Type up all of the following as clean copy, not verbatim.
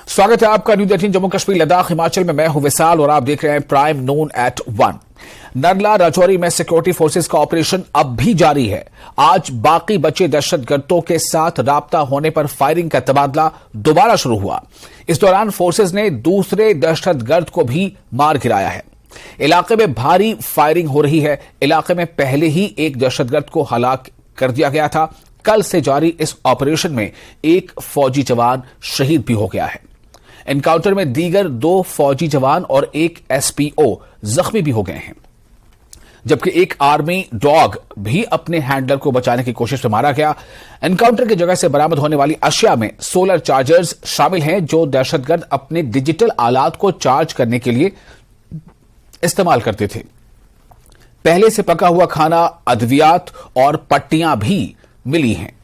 स्वागत है आपका न्यूज़ 18 जम्मू कश्मीर लद्दाख हिमाचल में। मैं हूं विशाल और आप देख रहे हैं प्राइम नून एट 1। नरला राजौरी में सिक्योरिटी फोर्सेस का ऑपरेशन अब भी जारी है। आज बाकी बचे दहशतगर्दों के साथ राब्ता होने पर फायरिंग का तबादला दोबारा शुरू हुआ। इस दौरान फोर्सेस ने दूसरे दहशतगर्द को भी मार गिराया है। इलाके में भारी फायरिंग हो रही है। इलाके में पहले ही एक दहशतगर्द को हलाक कर दिया गया था। कल से जारी इस ऑपरेशन में एक फौजी जवान शहीद भी हो गया है। एनकाउंटर में दीगर 2 फौजी जवान और एक एसपीओ जख्मी भी हो गए हैं, जबकि एक आर्मी डॉग भी अपने हैंडलर को बचाने की कोशिश में मारा गया। एनकाउंटर की जगह से बरामद होने वाली अशिया में सोलर चार्जर्स शामिल हैं, जो दहशतगर्द अपने डिजिटल आलात को चार्ज करने के लिए इस्तेमाल करते थे। पहले से पका हुआ खाना, अद्वियात और पट्टियां भी मिली हैं।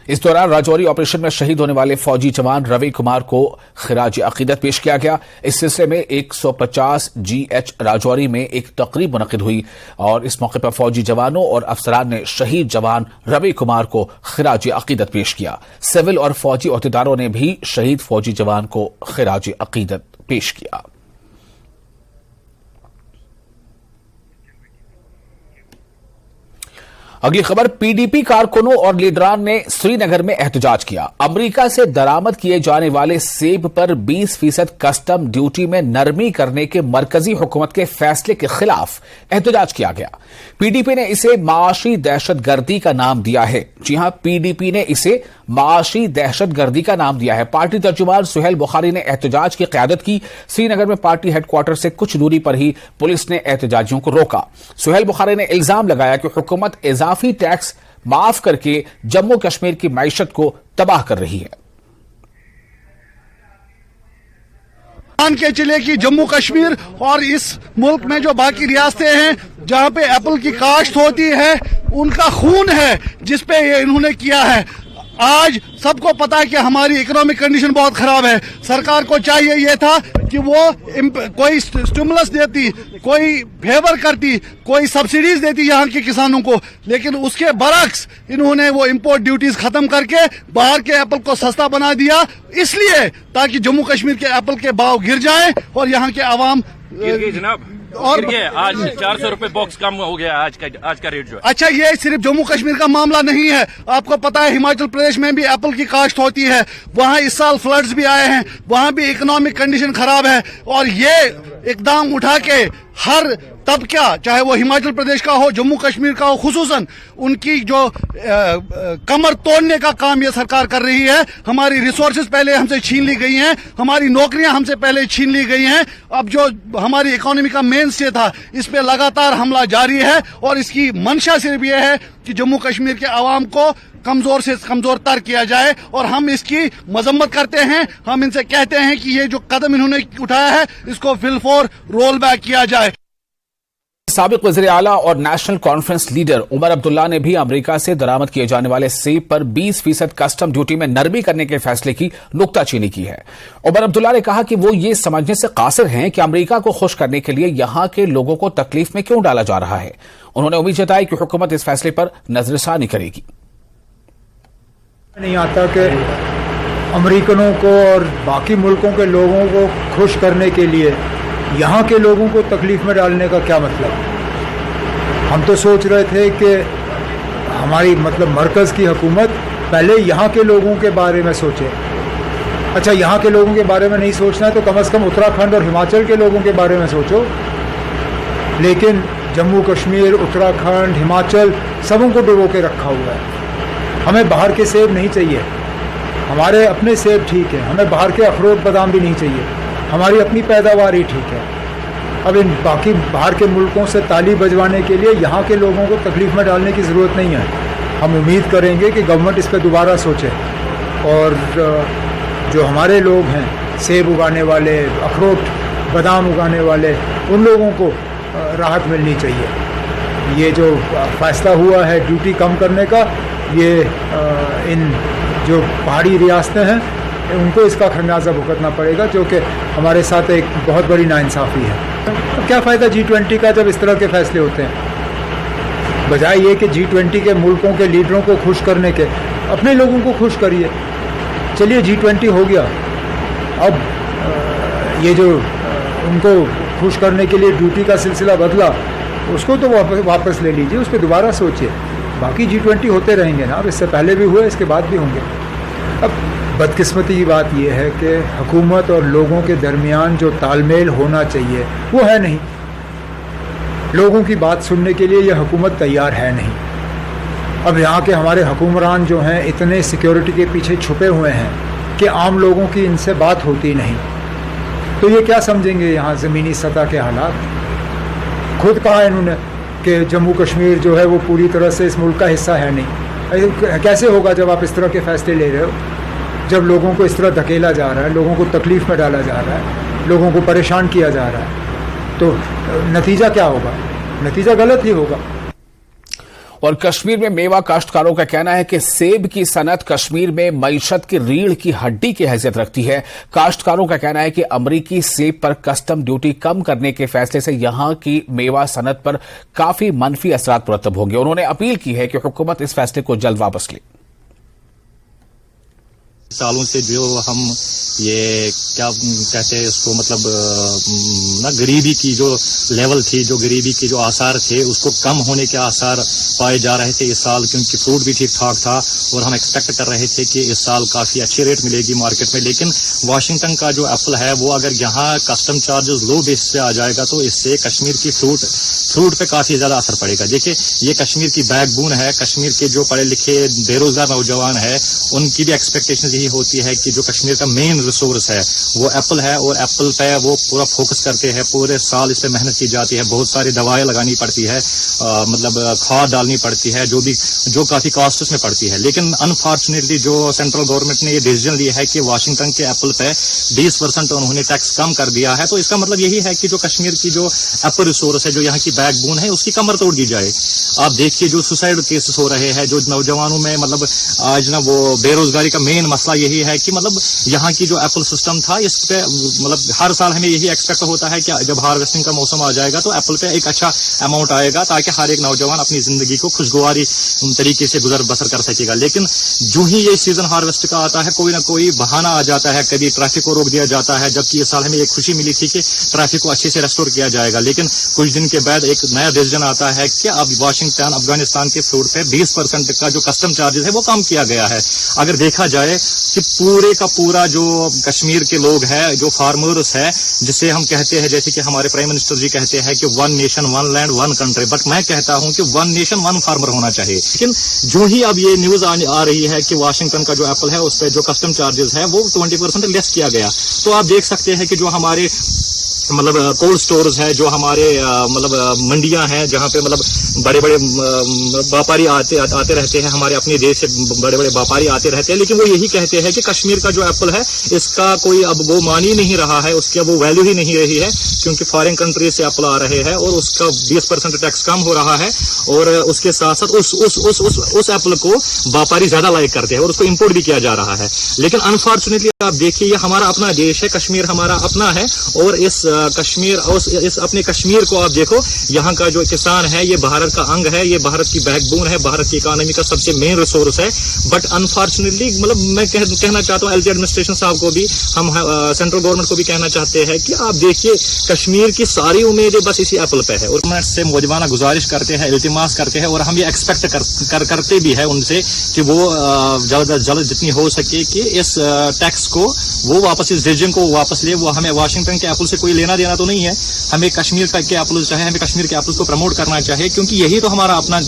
इस दौरान राजौरी ऑपरेशन में शहीद होने वाले फौजी जवान रवि कुमार को खिराज अकीदत पेश किया गया। इस सिलसिले में 150 GH राजौरी में एक तकरीब मुनक्किद हुई और इस मौके पर फौजी जवानों और अफसरान ने शहीद जवान रवि कुमार को खिराज अकीदत पेश किया। सिविल और फौजी अहदेदारों ने भी शहीद फौजी जवान को खिराज अकीदत पेश किया। अगली खबर, पीडीपी कारकुनों और लीडरान ने श्रीनगर में एहतजाज किया। अमेरिका से दरामद किए जाने वाले सेब पर 20% कस्टम ड्यूटी में नरमी करने के मरकजी हुकूमत के फैसले के खिलाफ एहतजाज किया गया। पीडीपी ने इसे माशी दहशतगर्दी का नाम दिया है। जी हां, पीडीपी ने इसे माशी दहशतगर्दी का नाम दिया है। पार्टी तर्जुमान सुहेल बुखारी ने एहतजाज की क़यादत की। श्रीनगर में पार्टी हेडक्वार्टर से कुछ दूरी पर ही पुलिस ने एहतजाजियों को रोका। सुहेल बुखारी ने इल्जाम लगाया कि हुकूमत इजाफी टैक्स माफ करके जम्मू कश्मीर की मईशत को तबाह कर रही है। मान के चले कि जम्मू कश्मीर और इस मुल्क में जो बाकी रियासतें हैं जहां पे एप्पल की काश्त होती है, उनका खून है जिसपे ये इन्होंने किया है। आज सबको पता है कि हमारी इकोनॉमिक कंडीशन बहुत खराब है। सरकार को चाहिए ये था कि वो कोई स्टिमुलस देती, कोई फेवर करती, कोई सब्सिडीज देती यहाँ के किसानों को, लेकिन उसके बरक्स इन्होंने वो इंपोर्ट ड्यूटीज खत्म करके बाहर के एप्पल को सस्ता बना दिया, इसलिए ताकि जम्मू कश्मीर के एप्पल के भाव गिर जाए और यहाँ के आवाम जनाब और आज 400 रुपए बॉक्स कम हो गया आज का रेट जो है। अच्छा, ये सिर्फ जम्मू कश्मीर का मामला नहीं है। आपको पता है हिमाचल प्रदेश में भी एप्पल की काश्त होती है। वहां इस साल फ्लड्स भी आए हैं, वहां भी इकोनॉमिक कंडीशन खराब है। और ये इकदाम उठा के हर तबका, चाहे वो हिमाचल प्रदेश का हो, जम्मू कश्मीर का हो, खुसूसन उनकी जो कमर तोड़ने का काम ये सरकार कर रही है। हमारी रिसोर्सेज पहले हमसे छीन ली गई हैं, हमारी नौकरियां हमसे पहले छीन ली गई हैं। अब जो हमारी इकोनॉमी का मेन स्टे था, इस पे लगातार हमला जारी है और इसकी मंशा सिर्फ ये है कि जम्मू कश्मीर के आवाम को कमजोर से कमजोर तर किया जाए। और हम इसकी मजम्मत करते हैं। हम इनसे कहते हैं कि ये जो कदम इन्होंने उठाया है, इसको फिलफोर रोल बैक किया जाए। साबिक वज़ीर आला और National Conference leader Omar Abdullah ने भी अमेरिका से दरामद किए जाने वाले सेब पर 20% कस्टम ड्यूटी में नरमी करने के फैसले की नुक्ताचीनी की है। उमर अब्दुल्ला ने कहा कि वो ये समझने से कासिर हैं कि अमेरिका को खुश करने के लिए यहां के लोगों को तकलीफ में क्यों डाला जा रहा है। उन्होंने उम्मीद जताई कि हुकूमत इस फैसले पर नजरसानी करेगी। नहीं आता कि अमेरिकनों को और बाकी मुल्कों के लोगों को खुश करने के लिए यहाँ के लोगों को तकलीफ में डालने का क्या मतलब। हम तो सोच रहे थे कि हमारी मरकज़ की हुकूमत पहले यहाँ के लोगों के बारे में सोचे। अच्छा, यहाँ के लोगों के बारे में नहीं सोचना है तो कम से कम उत्तराखंड और हिमाचल के लोगों के बारे में सोचो। लेकिन जम्मू कश्मीर, उत्तराखंड, हिमाचल सबों को डुबो के रखा हुआ है। हमें बाहर के सेब नहीं चाहिए, हमारे अपने सेब ठीक है। हमें बाहर के अखरोट बादाम भी नहीं चाहिए, हमारी अपनी पैदावार ही ठीक है। अब इन बाकी बाहर के मुल्कों से ताली बजवाने के लिए यहाँ के लोगों को तकलीफ में डालने की ज़रूरत नहीं है। हम उम्मीद करेंगे कि गवर्नमेंट इस पर दोबारा सोचे और जो हमारे लोग हैं, सेब उगाने वाले, अखरोट बादाम उगाने वाले, उन लोगों को राहत मिलनी चाहिए। ये जो फ़ैसला हुआ है ड्यूटी कम करने का, ये इन जो पहाड़ी रियासतें हैं उनको इसका खमियाजा भुगतना पड़ेगा, जो कि हमारे साथ एक बहुत बड़ी नाइंसाफ़ी है। तो क्या फ़ायदा G20 का जब इस तरह के फ़ैसले होते हैं। बजाय ये कि G20 के मुल्कों के लीडरों को खुश करने के, अपने लोगों को खुश करिए। चलिए G20 हो गया, अब ये जो उनको खुश करने के लिए ड्यूटी का सिलसिला बदला, उसको तो वापस ले लीजिए, उस पर दोबारा सोचिए। बाकी G20 होते रहेंगे ना, अब इससे पहले भी हुए, इसके बाद भी होंगे। अब बदकिस्मती की बात यह है कि हुकूमत और लोगों के दरमियान जो तालमेल होना चाहिए वो है नहीं। लोगों की बात सुनने के लिए यह हुकूमत तैयार है नहीं। अब यहाँ के हमारे हुक्मरान जो हैं इतने सिक्योरिटी के पीछे छुपे हुए हैं कि आम लोगों की इनसे बात होती नहीं। तो ये क्या समझेंगे यहाँ ज़मीनी सतह के हालात। खुद कहा इन्होंने कि जम्मू कश्मीर जो है वो पूरी तरह से इस मुल्क का हिस्सा है नहीं। कैसे होगा जब आप इस तरह के फैसले ले रहे हो, जब लोगों को इस तरह धकेला जा रहा है, लोगों को तकलीफ़ में डाला जा रहा है, लोगों को परेशान किया जा रहा है, तो नतीजा क्या होगा? नतीजा गलत ही होगा। और कश्मीर में मेवा काश्तकारों का कहना है कि सेब की सनत कश्मीर में मईशत की रीढ़ की हड्डी की हैसियत रखती है। काश्तकारों का कहना है कि अमरीकी सेब पर कस्टम ड्यूटी कम करने के फैसले से यहां की मेवा सनत पर काफी मनफी असरात मुरतब होंगे। उन्होंने अपील की है कि हुकूमत इस फैसले को जल्द वापस ले। सालों से जो हम ये क्या कहते हैं इसको, मतलब ना गरीबी की जो लेवल थी, जो गरीबी के जो आसार थे, उसको कम होने के आसार पाए जा रहे थे इस साल, क्योंकि फ्रूट भी ठीक ठाक था और हम एक्सपेक्ट कर रहे थे कि इस साल काफ़ी अच्छी रेट मिलेगी मार्केट में। लेकिन वाशिंगटन का जो एप्पल है वो अगर यहाँ कस्टम चार्जेस लो बेस पे आ जाएगा तो इससे कश्मीर की फ्रूट पे काफ़ी ज़्यादा असर पड़ेगा। देखिए, ये कश्मीर की बैकबोन है। कश्मीर के जो पढ़े लिखे बेरोजगार नौजवान है उनकी भी एक्सपेक्टेशन यही होती है कि जो कश्मीर का मेन रिसोर्स है वो एप्पल है, और एप्पल पे वो पूरा फोकस करते हैं। पूरे साल इस पे मेहनत की जाती है, बहुत सारी दवाएं लगानी पड़ती है, मतलब खाद डालनी पड़ती है, जो काफी कॉस्ट उसमें पड़ती है। लेकिन अनफॉर्चुनेटली जो सेंट्रल गवर्नमेंट ने ये डिसीजन लिया है कि वाशिंगटन के एप्पल पे 20% उन्होंने टैक्स कम कर दिया है, तो इसका मतलब यही है कि जो कश्मीर की जो एप्पल रिसोर्स है, जो यहाँ की बैकबोन है, उसकी कमर तोड़ दी जाए। आप देखिए जो सुसाइड केसेस हो रहे हैं, जो नौजवानों में, मतलब आज ना वो बेरोजगारी का मेन मसला यही है कि मतलब यहाँ की जो एप्पल सिस्टम था इस पे, मतलब हर साल हमें यही एक्सपेक्ट होता है कि जब हार्वेस्टिंग का मौसम आ जाएगा तो एप्पल पे एक अच्छा अमाउंट आएगा ताकि हर एक नौजवान अपनी जिंदगी को खुशगवारी तरीके से गुजर बसर कर सकेगा। लेकिन जो ही ये सीजन हार्वेस्ट का आता है, कोई ना कोई बहाना आ जाता है, कभी ट्रैफिक को रोक दिया जाता है। जबकि इस साल हमें एक खुशी मिली थी कि ट्रैफिक को अच्छे से रेस्टोर किया जाएगा, लेकिन कुछ दिन के बाद एक नया डिसीजन आता है कि अब वाशिंगटन अफगानिस्तान के फ्रूट पे 20% का जो कस्टम चार्जेस है वो कम किया गया है। अगर देखा जाए कि पूरे का पूरा जो कश्मीर के लोग हैं, जो फार्मर्स है, जिसे हम कहते हैं, जैसे कि हमारे प्राइम मिनिस्टर जी कहते हैं कि 1 नेशन 1 लैंड 1 कंट्री, बट मैं कहता हूं कि 1 नेशन 1 फार्मर होना चाहिए। लेकिन जो ही अब ये न्यूज आ रही है कि वाशिंगटन का जो एप्पल है उस पर जो कस्टम चार्जेस है वो 20% लेस किया गया, तो आप देख सकते हैं कि जो हमारे मतलब कोल्ड स्टोर्स है, जो हमारे मतलब मंडियां हैं, जहां पे मतलब बड़े बड़े व्यापारी आते रहते हैं, हमारे अपने देश से बड़े बड़े व्यापारी आते रहते हैं, लेकिन वो यही कहते हैं कि कश्मीर का जो एप्पल है इसका कोई अब वो मान ही नहीं रहा है, उसकी अब वो वैल्यू ही नहीं रही है, क्योंकि फॉरेन कंट्री से एप्पल आ रहे हैं और उसका 20% टैक्स कम हो रहा है। और उसके साथ साथ उस एप्पल को व्यापारी ज्यादा लाइक करते हैं और उसको इम्पोर्ट भी किया जा रहा है। लेकिन अनफॉर्चुनेटली आप देखिए, ये हमारा अपना देश है, कश्मीर हमारा अपना है, और इस अपने कश्मीर को आप देखो, यहाँ का जो किसान है ये भारत का अंग है, ये भारत की बैकबोन है, भारत की इकोनॉमी का सबसे मेन रिसोर्स है। बट अनफॉर्चुनेटली मतलब मैं कहना चाहता हूँ एलजी एडमिनिस्ट्रेशन साहब को भी, हम सेंट्रल गवर्नमेंट को भी कहना चाहते हैं कि आप देखिए कश्मीर की सारी उम्मीदें बस इसी एप्पल पे है। और मैं से मौजवाना गुजारिश करते हैं, इल्तिमास करते हैं, और हम ये एक्सपेक्ट करते भी है उनसे कि वो जल्द जल्द जितनी हो सके कि इस टैक्स को वो वापस, इस डिसीजन को वापस ले। वो हमें वाशिंगटन के एप्पल से कोई लेना देना तो नहीं है, हमें कश्मीर के एप्पल चाहे, हमें कश्मीर के एप्पल को प्रमोट करना चाहिए, क्योंकि यही तो हमारा अपना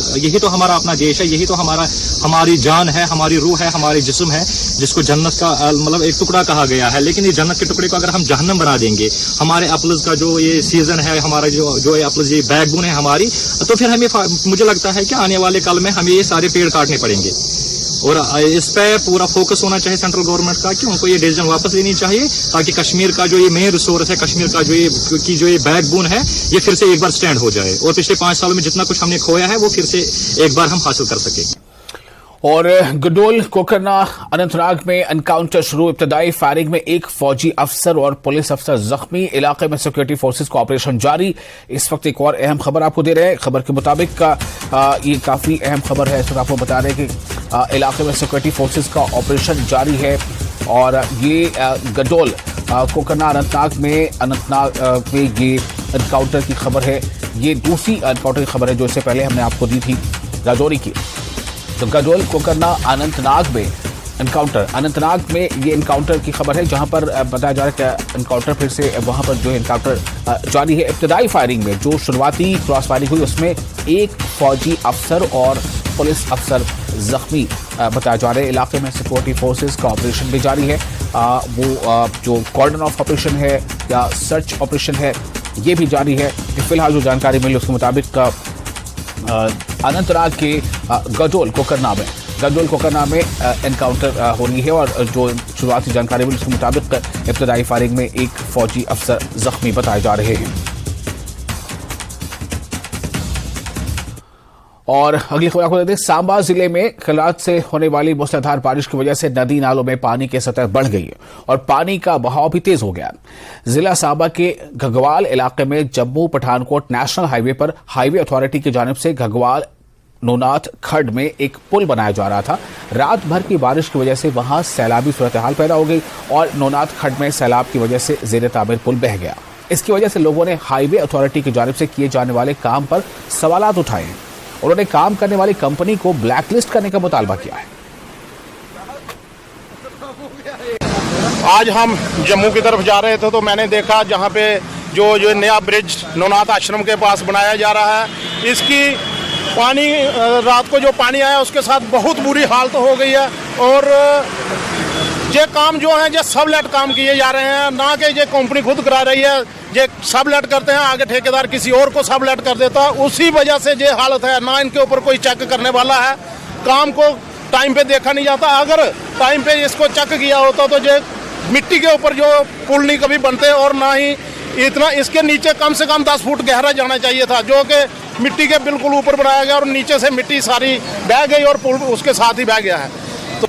देश है, यही तो हमारी जान है, हमारी रूह है, हमारी जिस्म है, जिसको जन्नत का मतलब एक टुकड़ा कहा गया है। लेकिन इस जन्नत के टुकड़े को अगर हम जहन्नम बना देंगे, हमारे एप्पल्स का जो ये सीजन है, हमारा जो एप्पल्स ये बैकबोन है हमारी, तो फिर हमें, मुझे लगता है कि आने वाले कल में हमें ये सारे पेड़ काटने पड़ेंगे। और इस पे पूरा फोकस होना चाहिए सेंट्रल गवर्नमेंट का कि उनको ये डिसीजन वापस लेनी चाहिए, ताकि कश्मीर का जो ये मेन रिसोर्स है, कश्मीर का जो ये बैकबोन है, ये फिर से एक बार स्टैंड हो जाए और पिछले 5 सालों में जितना कुछ हमने खोया है वो फिर से एक बार हम हासिल कर सके। और गडोल कोकरना अनंतनाग में एनकाउंटर शुरू। इब्तदाई फायरिंग में एक फौजी अफसर और पुलिस अफसर जख्मी। इलाके में सिक्योरिटी फोर्सेस का ऑपरेशन जारी। इस वक्त एक और अहम खबर आपको दे रहे हैं। खबर के मुताबिक ये काफी अहम खबर है। इस वक्त आपको बता रहे हैं कि इलाके में सिक्योरिटी फोर्सेस का ऑपरेशन जारी है और ये गडोल कोकरना अनंतनाग में ये एनकाउंटर की खबर है। ये दूसरी एनकाउंटर की खबर है जो इससे पहले हमने आपको दी थी राजौरी की। तो गडोल कोकरना अनंतनाग में एनकाउंटर, अनंतनाग में ये एनकाउंटर की खबर है जहां पर बताया जा रहा है कि एनकाउंटर फिर से वहां पर जो एनकाउंटर जारी है। इब्तदाई फायरिंग में जो शुरुआती क्रॉस फायरिंग हुई उसमें एक फौजी अफसर और पुलिस अफसर जख्मी बताया जा रहा है। इलाके में सिक्योरिटी फोर्सेस का ऑपरेशन भी जारी है। वो जो कॉर्डन ऑफ ऑपरेशन है या सर्च ऑपरेशन है ये भी जारी है। फिलहाल जो जानकारी मिली उसके मुताबिक अनंतनाग के गडोल कोकरना में एनकाउंटर हो रही है और जो शुरुआती जानकारी मिली उसके मुताबिक इब्तदाई फायरिंग में एक फौजी अफसर जख्मी बताए जा रहे हैं। और अगली खबर आपको देते हैं। सांबा जिले में कल रात से होने वाली मूसलाधार बारिश की वजह से नदी नालों में पानी की सतह बढ़ गई है और पानी का बहाव भी तेज हो गया। जिला सांबा के घगवाल इलाके में जम्मू पठानकोट नेशनल हाईवे पर हाईवे अथॉरिटी की जानिब से घगवाल नोनाथ खड्ड में एक पुल बनाया जा रहा था। रात भर की बारिश की वजह से वहां सैलाबी सूरत हाल पैदा हो गई और नोनाथ खड्ड में सैलाब की वजह से जेर तामीर पुल बह गया। इसकी वजह से लोगों ने हाईवे अथॉरिटी की जानिब से किए जाने वाले काम पर सवालात उठाए हैं। उन्होंने काम करने वाली कंपनी को ब्लैकलिस्ट करने का मुतालबा किया है। आज हम जम्मू की तरफ जा रहे थे तो मैंने देखा जहाँ पे जो नया ब्रिज नवनाथ आश्रम के पास बनाया जा रहा है, इसकी पानी रात को जो पानी आया उसके साथ बहुत बुरी हालत हो गई है। और ये काम जो है ये सबलेट काम किए जा रहे हैं, ना कि ये कंपनी खुद करा रही है। ये सबलेट करते हैं, आगे ठेकेदार किसी और को सबलेट कर देता है। उसी वजह से ये हालत है, ना इनके ऊपर कोई चेक करने वाला है। काम को टाइम पे देखा नहीं जाता। अगर टाइम पे इसको चेक किया होता तो ये मिट्टी के ऊपर जो पुल नहीं कभी बनते और ना ही इतना, इसके नीचे कम से कम 10 फुट गहरा जाना चाहिए था, जो कि मिट्टी के बिल्कुल ऊपर बनाया गया और नीचे से मिट्टी सारी बह गई और पुल उसके साथ ही बह गया है। तो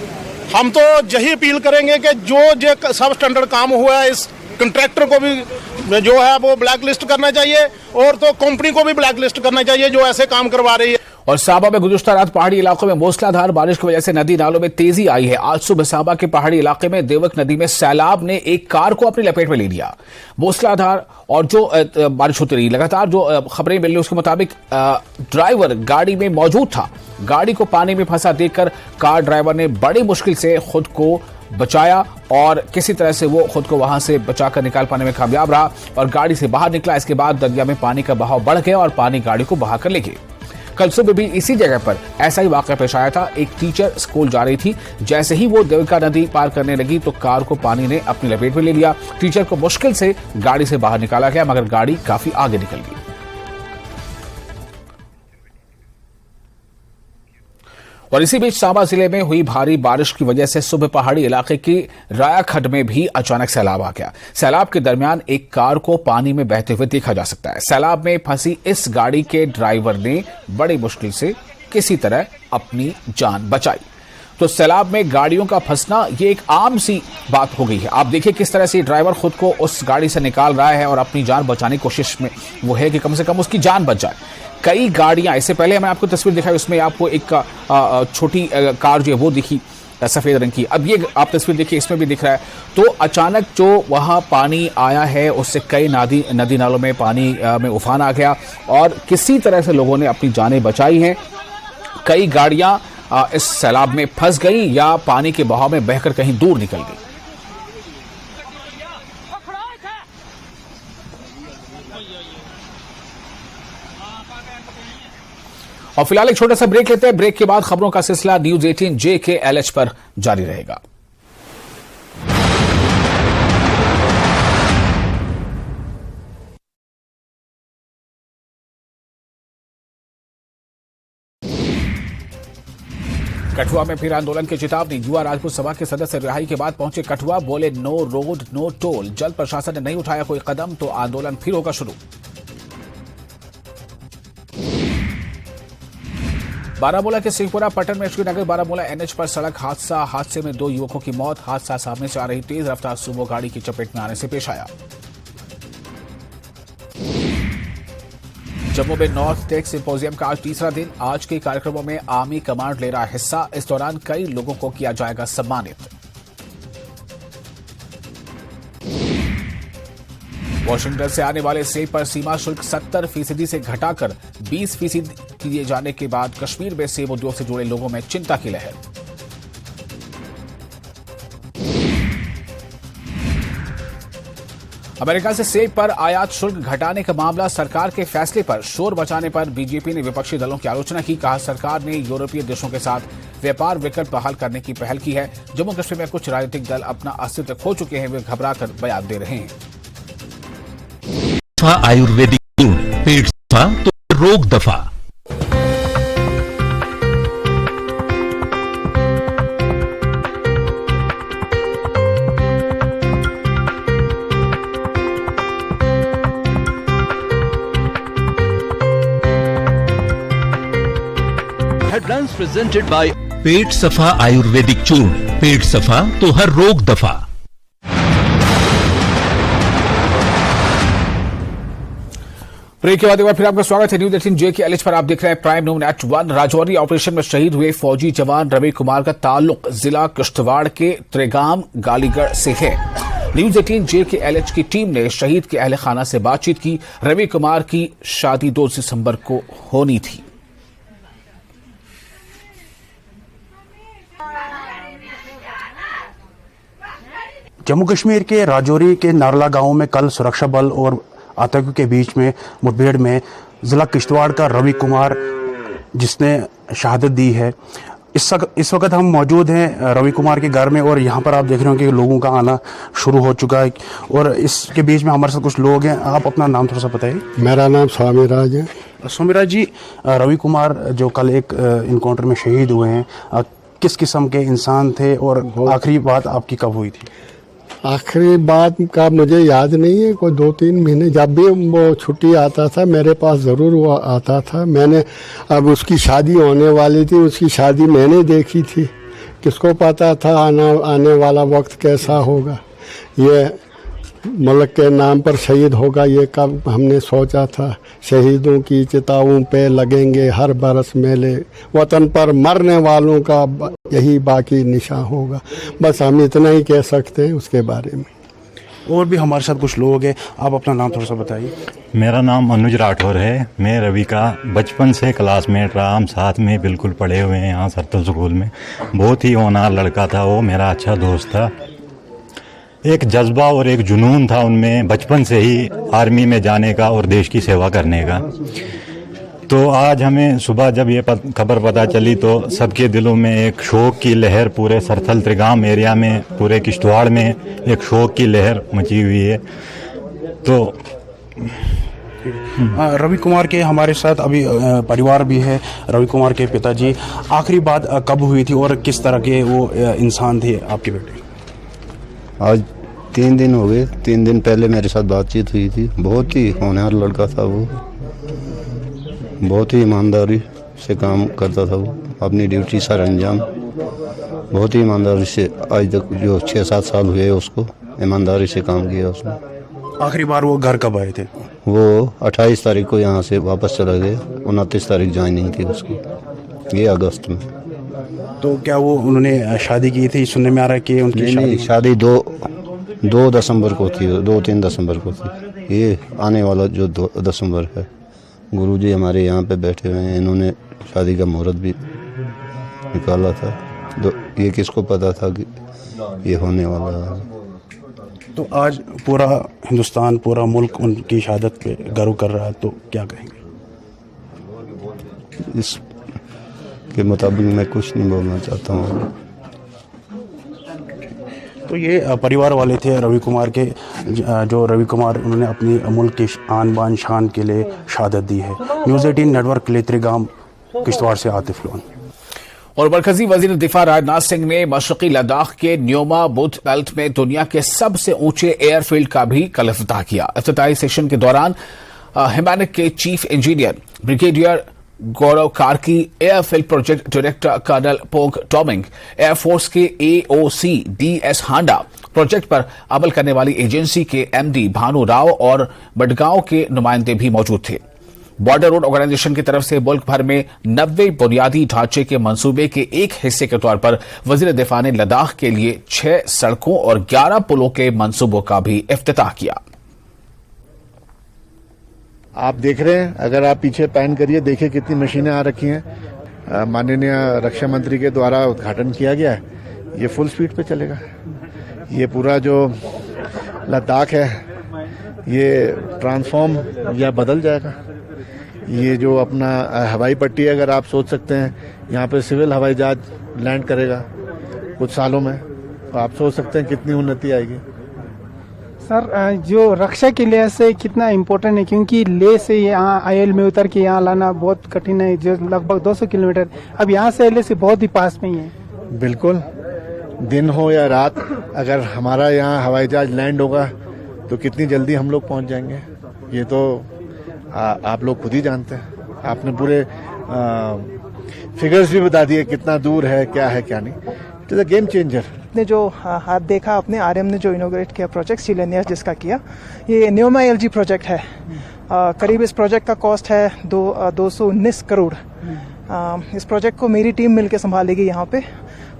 हम तो यही अपील करेंगे कि जो सब स्टैंडर्ड काम हुआ है इस कंट्रैक्टर को भी जो है वो ब्लैक लिस्ट करना चाहिए और तो कंपनी को भी ब्लैक लिस्ट करना चाहिए जो ऐसे काम करवा रही है। और सांबा में गुज़श्ता रात पहाड़ी इलाकों में मूसलाधार बारिश की वजह से नदी नालों में तेजी आई है। आज सुबह सांबा के पहाड़ी इलाके में देवक नदी में सैलाब ने एक कार को अपनी लपेट में ले लिया। मूसलाधार और जो बारिश होती रही लगातार, जो खबरें मिल रही उसके मुताबिक ड्राइवर गाड़ी में मौजूद था। गाड़ी को पानी में फंसा देखकर कार ड्राइवर ने बड़ी मुश्किल से खुद को बचाया और किसी तरह से वो खुद को वहां से बचाकर निकाल पाने में कामयाब रहा और गाड़ी से बाहर निकला। इसके बाद दरिया में पानी का बहाव बढ़ गया और पानी गाड़ी को बहाकर ले गई। कल सुबह भी इसी जगह पर ऐसा ही वाकया पेश आया था। एक टीचर स्कूल जा रही थी, जैसे ही वो देविका नदी पार करने लगी तो कार को पानी ने अपनी लपेट में ले लिया। टीचर को मुश्किल से गाड़ी से बाहर निकाला गया मगर गाड़ी काफी आगे निकल गई। और इसी बीच सांबा जिले में हुई भारी बारिश की वजह से सुबह पहाड़ी इलाके की राया खड्ड में भी अचानक सैलाब आ गया। सैलाब के दरमियान एक कार को पानी में बहते हुए देखा जा सकता है। सैलाब में फंसी इस गाड़ी के ड्राइवर ने बड़ी मुश्किल से किसी तरह अपनी जान बचाई। तो सैलाब में गाड़ियों का फंसना ये एक आम सी बात हो गई है। आप देखिए किस तरह से ड्राइवर खुद को उस गाड़ी से निकाल रहा है और अपनी जान बचाने की कोशिश में वो है कि कम से कम उसकी जान बच जाए। कई गाड़ियां, इससे पहले मैंने आपको तस्वीर दिखाई, उसमें आपको एक छोटी कार जो है वो दिखी सफेद रंग की। अब ये आप तस्वीर देखिए, इसमें भी दिख रहा है। तो अचानक जो वहां पानी आया है उससे कई नदी नालों में पानी में उफान आ गया और किसी तरह से लोगों ने अपनी जानें बचाई हैं। कई गाड़ियां इस सैलाब में फंस गई या पानी के बहाव में बहकर कहीं दूर निकल गई। और फिलहाल एक छोटा सा ब्रेक लेते हैं। ब्रेक के बाद खबरों का सिलसिला न्यूज 18 JKLH पर जारी रहेगा। कठुआ में फिर आंदोलन की चेतावनी। युवा राजपूत सभा के सदस्य रिहाई के बाद पहुंचे कठुआ, बोले नो रोड नो टोल। जल्द प्रशासन ने नहीं उठाया कोई कदम तो आंदोलन फिर होगा शुरू। बारामूला के सिंहपुरा पट्टन में श्रीनगर बारामूला एनएच पर सड़क हादसे में 2 युवकों की मौत। हादसा सामने से आ रही तेज रफ्तार सुमो गाड़ी की चपेट में आने से पेश आया। जम्मू में नॉर्थ टेक सिंपोजियम का आज तीसरा दिन। आज के कार्यक्रमों में आर्मी कमांड ले रहा हिस्सा। इस दौरान कई लोगों को किया जाएगा सम्मानित। वॉशिंगटन से आने वाले सेब पर सीमा शुल्क 70% से घटाकर 20% किए जाने के बाद कश्मीर में सेब उद्योग से जुड़े लोगों में चिंता की लहर। अमेरिका से सेब पर आयात शुल्क घटाने का मामला। सरकार के फैसले पर शोर मचाने पर बीजेपी ने विपक्षी दलों की आलोचना की। कहा सरकार ने यूरोपीय देशों के साथ व्यापार विकल्प बहाल करने की पहल की है। जम्मू कश्मीर में कुछ राजनीतिक दल अपना अस्तित्व खो चुके हैं, वे घबराकर बयान दे रहे हैं। आयुर्वेदिक पेट दफा तो रोग दफा। हेडलाइंस प्रेजेंटेड बाय पेट सफा आयुर्वेदिक चूर्ण। पेट सफा तो हर रोग दफा। ब्रेक के बाद एक बार फिर आपका स्वागत है न्यूज 18 जे के एलएच पर। आप देख रहे हैं प्राइम नून एट 1। राजौरी ऑपरेशन में शहीद हुए फौजी जवान रवि कुमार का ताल्लुक जिला किश्तवाड़ के त्रिगाम गालीगढ़ से है। न्यूज 18 जे के एलएच की टीम ने शहीद के अहले खाना से बातचीत की। रवि कुमार की शादी 2 दिसंबर को होनी थी। जम्मू कश्मीर के राजौरी के नारला गांव में कल सुरक्षा बल और आतंकियों के बीच में मुठभेड़ में जिला किश्तवाड़ का रवि कुमार जिसने शहादत दी है। इस वक्त हम मौजूद हैं रवि कुमार के घर में और यहाँ पर आप देख रहे हो कि लोगों का आना शुरू हो चुका है और इसके बीच में हमारे साथ कुछ लोग हैं। आप अपना नाम थोड़ा सा बताइए। मेरा नाम स्वामी राज है। स्वामी राज जी, रवि कुमार जो कल एक इनकाउंटर में शहीद हुए हैं, किस किस्म के इंसान थे और आखिरी बात आपकी कब हुई थी? आखिरी बात का मुझे याद नहीं है, कोई 2-3 महीने जब भी वो छुट्टी आता था मेरे पास ज़रूर वो आता था। मैंने अब उसकी शादी होने वाली थी, उसकी शादी मैंने देखी थी। किसको पता था आने वाला वक्त कैसा होगा, ये मुल्क के नाम पर शहीद होगा, ये कब हमने सोचा था। शहीदों की चिताओं पे लगेंगे हर बरस मेले, वतन पर मरने वालों का यही बाकी निशान होगा। बस हम इतना ही कह सकते हैं उसके बारे में। और भी हमारे साथ कुछ लोग हैं, आप अपना नाम थोड़ा सा बताइए। मेरा नाम अनुज राठौर है। मैं रवि का बचपन से क्लासमेट रहा। हम साथ में बिल्कुल पढ़े हुए हैं यहाँ सरतल स्कूल में। बहुत ही होनहार लड़का था वो, मेरा अच्छा दोस्त था। एक जज्बा और एक जुनून था उनमें बचपन से ही आर्मी में जाने का और देश की सेवा करने का। तो आज हमें सुबह जब ये खबर पता चली तो सबके दिलों में एक शोक की लहर, पूरे सरथल त्रिगाम एरिया में, पूरे किश्तवाड़ में एक शोक की लहर मची हुई है। तो रवि कुमार के हमारे साथ अभी परिवार भी है। रवि कुमार के पिताजी, आखिरी बात कब हुई थी और किस तरह के वो इंसान थे आपके बेटे? आज 3 दिन हो गए। 3 दिन पहले मेरे साथ बातचीत हुई थी। बहुत ही होनहार लड़का था वो, बहुत ही ईमानदारी से काम करता था वो, अपनी ड्यूटी सर अंजाम बहुत ही ईमानदारी से। आज तक जो 6-7 साल हुए उसको ईमानदारी से काम किया उसने। आखिरी बार वो घर कब आए थे? वो 28 तारीख को यहाँ से वापस चला गया। 29 तारीख ज्वाइनिंग थी उसकी, ये अगस्त में। तो क्या वो उन्होंने शादी की थी? सुनने में आ रहा है कि उनकी शादी 2 दिसंबर को थी, 2-3 दिसंबर को थी। ये आने वाला जो 2 दिसंबर है, गुरुजी हमारे यहाँ पे बैठे हुए हैं, इन्होंने शादी का मुहूर्त भी निकाला था। तो ये किसको पता था कि ये होने वाला है। तो आज पूरा हिंदुस्तान, पूरा मुल्क उनकी शहादत पे गर्व कर रहा है, तो क्या कहेंगे? इस के मुताबिक मैं कुछ नहीं बोलना चाहता हूँ। तो ये परिवार वाले थे रवि कुमार के, जो रवि कुमार उन्होंने अपनी मुल्क की आन बान शान के लिए शहादत दी है। न्यूज़ 18 नेटवर्क के लिए त्रिगाम किश्तवाड़ से आतिफ लोन। और मरकजी वजीर दिफा राजनाथ सिंह ने मशरकी लद्दाख के न्योमा बुद्ध बेल्ट में दुनिया के सबसे ऊंचे एयरफील्ड का भी कल इफ्तिताह किया। इफ्तिताही सेशन के दौरान हिमानिक के chief engineer brigadier Gaurav Karki, airfield project director colonel Pong Toming, air force के AOC DS हांडा, प्रोजेक्ट पर अमल करने वाली एजेंसी के MD भानु राव और बडगांव के नुमाइंदे भी मौजूद थे। बॉर्डर रोड ऑर्गेनाइजेशन की तरफ से मुल्क भर में 90 बुनियादी ढांचे के मंसूबे के एक हिस्से के तौर पर वजीर दिफा ने लद्दाख के लिए 6 सड़कों और 11 पुलों के मंसूबों का भी इफ्तिताह किया। आप देख रहे हैं, अगर आप पीछे पैन करिए, देखिए कितनी मशीनें आ रखी हैं। माननीय रक्षा मंत्री के द्वारा उद्घाटन किया गया है। ये फुल स्पीड पे चलेगा। ये पूरा जो लद्दाख है ये ट्रांसफॉर्म या बदल जाएगा। ये जो अपना हवाई पट्टी है, अगर आप सोच सकते हैं यहाँ पे सिविल हवाई जहाज लैंड करेगा कुछ सालों में, तो आप सोच सकते हैं कितनी उन्नति आएगी। सर, जो रक्षा के लिहाज से कितना इम्पोर्टेंट है, क्योंकि ले से यहाँ IL में उतर के यहाँ लाना बहुत कठिन है, जो लगभग 200 किलोमीटर। अब यहाँ से LA से बहुत ही पास में ही है। बिल्कुल, दिन हो या रात, अगर हमारा यहाँ हवाई जहाज लैंड होगा तो कितनी जल्दी हम लोग पहुँच जाएंगे, ये तो आप लोग खुद ही जानते हैं। आपने पूरे फिगर्स भी बता दिए, कितना दूर है, क्या है क्या नहीं। It is a game changer. ने जो हाथ देखा अपने RM ने जो इनोग्रेट किया प्रोजेक्ट शिलान्यास जिसका किया, ये न्योमा LG प्रोजेक्ट है। करीब इस प्रोजेक्ट का कॉस्ट है 219 करोड़। इस प्रोजेक्ट को मेरी टीम मिलकर संभालेगी। यहाँ पे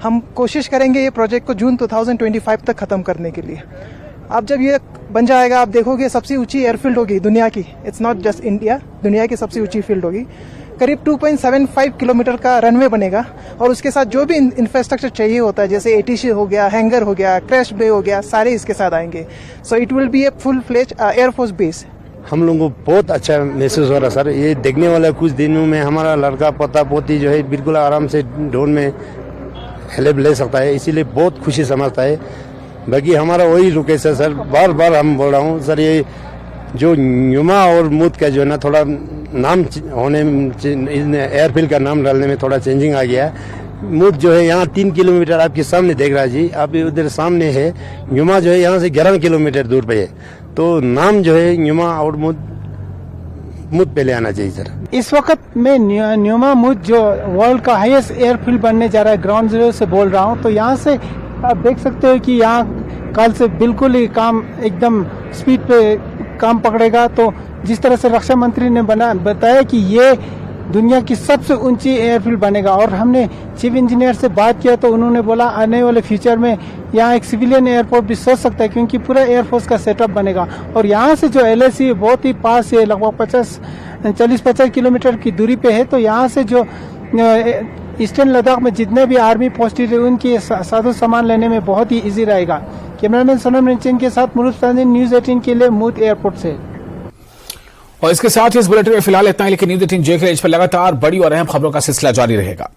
हम कोशिश करेंगे ये प्रोजेक्ट को जून 2025 तक खत्म करने के लिए। अब जब ये बन जाएगा, आप देखोगे सबसे ऊंची एयरफील्ड होगी दुनिया की। इट्स नॉट जस्ट इंडिया, दुनिया की सबसे ऊंची फील्ड होगी। करीब 2.75 किलोमीटर का रनवे बनेगा और उसके साथ जो भी इंफ्रास्ट्रक्चर चाहिए होता है, जैसे ATC हो गया, हैंगर हो गया, क्रैश बे हो गया, सारे इसके साथ आएंगे। So it will be a full fledged air force base. हम लोगों को बहुत अच्छा महसूस हो रहा सर। ये देखने वाला कुछ दिनों में हमारा लड़का पोता पोती जो है बिल्कुल आराम से ड्रोन में हेल्प ले सकता है, इसीलिए बहुत खुशी समझता है। बाकी हमारा वही रुके सर, बार बार हम बोल रहा हूँ सर, ये जो न्योमा और मूद का जो है ना, थोड़ा नाम होने, एयरफील्ड का नाम डालने में थोड़ा चेंजिंग आ गया है। मूद जो है यहाँ 3 किलोमीटर आपके सामने देख रहा है जी, आप उधर सामने है। न्योमा जो है यहाँ से 11 किलोमीटर दूर पे है, तो नाम जो है न्योमा और मूद पहले आना चाहिए सर। इस वक्त मैं न्योमा मूद जो वर्ल्ड का हाईएस्ट एयरफील्ड बनने जा रहा है, ग्राउंड जीरो से बोल रहा हूँ। तो यहाँ से आप देख सकते हो कि यहाँ कल से बिल्कुल ही काम एकदम स्पीड पे काम पकड़ेगा। तो जिस तरह से रक्षा मंत्री ने बताया कि ये दुनिया की सबसे ऊंची एयरफील्ड बनेगा, और हमने चीफ इंजीनियर से बात किया तो उन्होंने बोला आने वाले फ्यूचर में यहाँ एक सिविलियन एयरपोर्ट भी सोच सकता है, क्योंकि पूरा एयरफोर्स का सेटअप बनेगा। और यहाँ से जो LAC बहुत ही पास है, लगभग 40-50 किलोमीटर की दूरी पे है। तो यहाँ से जो ईस्टर्न लद्दाख में जितने भी आर्मी पोस्टेड है उनकी साधु सामान लेने में बहुत ही ईजी रहेगा। कैमरामैन सनम रिंचन के साथ मुरुफ तांजिन, न्यूज 18 के लिए मूद एयरपोर्ट से। और इसके साथ ही इस बुलेटिन में फिलहाल इतना ही, लेकिन न्यूज 18 J के एज पर लगातार बड़ी और अहम खबरों का सिलसिला जारी रहेगा।